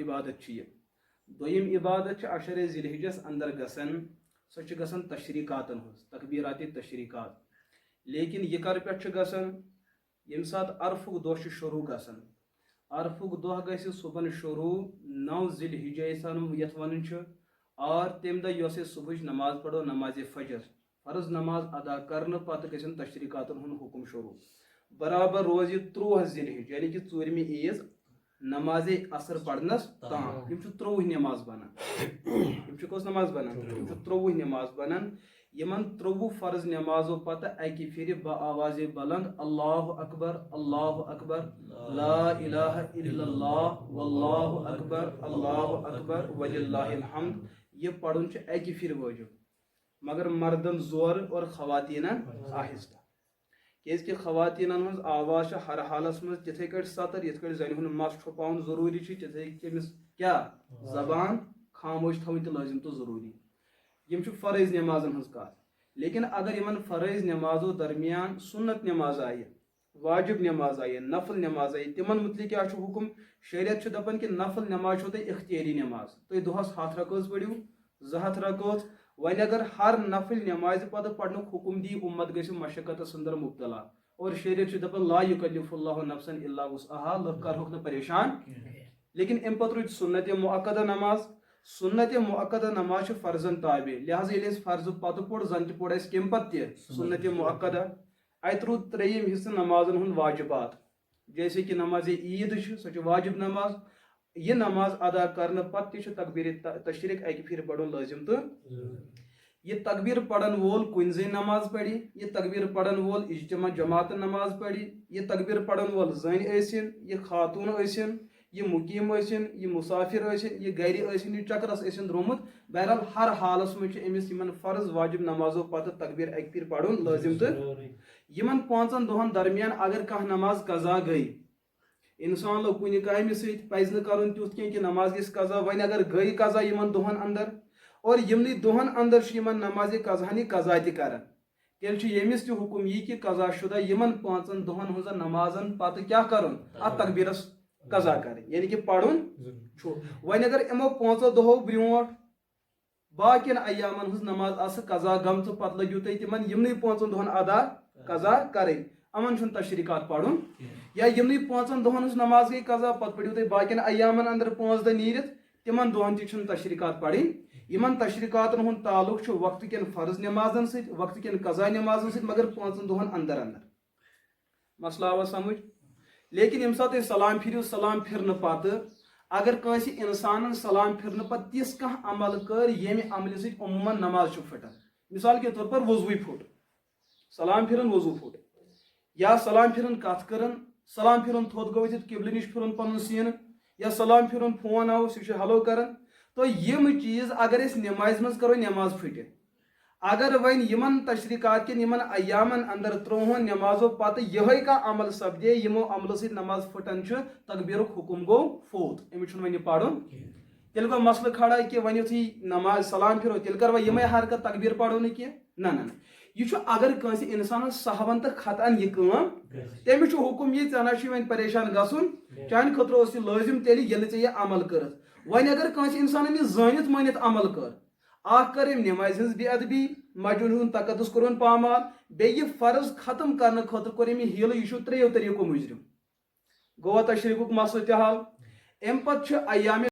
عبادت یہ دویم عبادت عشر ذی الحجس اندر گسن سو گسن تشریقاتن ہز تکبیرات تشریقات لیکن یہ کر پہ گسن یم سات عرفک دہ شروع گسن عرفک دہ گھ صبح شروع 9 ذی الحجہ یت ون اور تم دہ یس صبح نماز پڑھو نماز فجر فرض نماز ادا کرنے پتہ گھن تشریقاتن ہند حکم شروع برابر روز یہ 13 ذی الحجہ یعنی کہ ژوٗرمہِ عیز نماز اثر پڑنس تام یم 13 نماز بنان کس نماز بنان 13 نماز بنان یمن 13 فرض نمازو پتہ اکی پھر با آواز بلند اللہ اکبر لا الہ الا اللہ واللہ اکبر وللہ الحمد یہ پڑھن اکی پھر واجب مگر مردن زور اور خواتینن آہستہ کیاز کہ خواتینن ہز آواز ہر حالس مز تتھے کٹ سطر یت کٹ زن ہند مس چھپاؤن ضروری تتھے کمس کیا زبان خاموش تھوین تو لازم تو ضروری یم فرض نمازن ہز کت لیکن اگر یمن فرض نمازو درمیان سنت نماز آئی واجب نماز آئی نفل نماز آئی تمن متعلق کیا حکم شریعت دپان کہ نفل نماز چھو تہ اختیاری نماز تھی دہس 7 رکعت پڑھو 2 رکعت ون اگر ہر نفل نماز پتہ پڑھنک حکم دی امت گژھِ مشقت اندر مبتلا اور شریعت دپان لا یکلف اللہ نفسا الا وسعها لوگ کرہوک نہ پریشان لیکن ام پتہ روز سنت مؤکدہ نماز سنت مؤکدہ نماز فرضن تابع لہذا یل فرض پتہ پوڑ زن تہ پوڑ اس کم پتہ سنت مؤکدہ ات رود تریم حصہ نمازن ہند واجبات جیسے کہ نماز عید سو واجب نماز یہ نماز ادا کرنے پتہ تکبیر تشریق اکہ پھر پڑھن لازم تو یہ تکبیر پڑھن وول کنزے نماز پڑھی یہ تکبیر پڑھن وول اجتماع جماعت نماز پڑھی یہ تکبیر پڑھن وول زن ٲسِن یہ خاتون ٲسِن یہ مقیم ٲسِن یہ مسافر ٲسِن یہ گھر ٲسِن یہ چکرس ٲسِن درٛومُت بہرحال ہر حالس مجھ أمس یمن فرض واجب نمازو پتہ تکبیر اکہ پھر پڑھن لازم تو یمن 5 دۄہن درمیان اگر کانٛہہ نماز قضا گئی انسان لوگ کُنہِ کامہِ سۭتۍ پزِ نہٕ کرُن تیُتھ کینٛہہ کہ نماز گژھِ قضا وۄنۍ اگر گئی قضا یمن دۄہن اندر اور یمنٕے دۄہن اندر چھِ یمن نماز قضا ہنی قضا تہِ کران تیٚلہِ چھُ ییٚمِس تہِ حکم یی کہ قضا شدہ یمن 5 دۄہن ہٕنٛزن نمازن پتہٕ کیاہ کرُن اتھ تکبیرس قضا کرٕنۍ یعنی کہ پرُن چھُ وۄنۍ اگر یِمو 5 دۄہو برونٛٹھ باقین ایامن ہٕنٛز نماز آسہِ قضا گٔمژٕ پتہٕ لٔگِو تُہۍ تِمن یمنٕے 5 دۄہن ادا قضا کرٕنۍ یِمن چھُنہٕ تشریقات پرُن یا یمنٕے 5 دۄہن ہٕنٛز نماز گٔے قضا پتہٕ پٔرِو تُہۍ باقین ایامن اندر 5 دۄہ نیٖرِتھ تِمن دۄہن تہِ چھُنہٕ تشریقات پرٕنۍ یمن تشریقاتن ہُنٛد تعلق چھُ وقتہٕ کٮ۪ن فرض نمازن سۭتۍ وقتہٕ کٮ۪ن قضا نمازن سۭتۍ مگر 5 دۄہن اندر اندر مسئلہ آوا سمجھ لیکن ییٚمہِ ساتہٕ تُہۍ سلام پھِرِو سلام پھِرنہٕ پتہٕ اگر کٲنٛسہِ انسانن سلام پھِرنہٕ پتہٕ تِژھ کانٛہہ عمل کٔر ییٚمہِ عملہِ سۭتۍ عموٗمن نماز چھُ پھٕٹان مثال کے طور پر وضوٗے پھُٹ سلام پھِرن وضوٗ پھُٹ یا سلام پھِرن کتھ کٔرن سلام پھِرن تھوٚد گوٚو ؤتھِتھ قبلہٕ نِش پھِرُن پنُن سیٖنہٕ یا سلام پھِرن فون آو سُہ چھُ ہیلو کران تو یم چیز اگر أسۍ نمازِ منٛز کرو نماز پھٕٹہِ اگر وۄنۍ یمن تشریقات کٮ۪ن یمن ایامن اندر 13 نمازو پتہٕ یِہے کانٛہہ عمل سپدے یمو عملو سۭتۍ نماز پھٕٹان چھُ تکبیرُک حکم گوٚو فوت أمِس چھُنہٕ وۄنۍ یہِ پرُن تیٚلہِ گوٚو مسلہٕ کھڑا کہ وۄنۍ یُتھُے نماز سلام پھِرو تیٚلہِ کروا یِمے حرکت تکبیر پرو نہٕ کینٛہہ نہ یہ چھُ اگر کٲنٛسہِ انسانس سہون تہٕ خطان یہ کٲم تٔمِس چھُ حکم یہِ ژےٚ نہ چھُے وۄنۍ پریشان گژھُن چانہِ خٲطرٕ اوس یہِ لٲزم تیٚلہِ ییٚلہِ ژےٚ یہِ عمل کٔرٕتھ وۄنۍ اگر کٲنٛسہِ انسانن یہِ زٲنِتھ مٲنِتھ عمل کٔر اکھ کٔر أمۍ نمازِ ہٕنٛز بے ادبی مسجد ہُنٛد تقدس کوٚرُن پامال بیٚیہِ یہِ فرض ختم کرنہٕ خٲطرٕ کوٚر أمۍ یہِ ہیٖلہٕ یہِ چھُ 3 طریٖقو مُجرم گوٚوا تشریقُک مسلہٕ تہِ حل امہِ پتہٕ چھُ ایامِ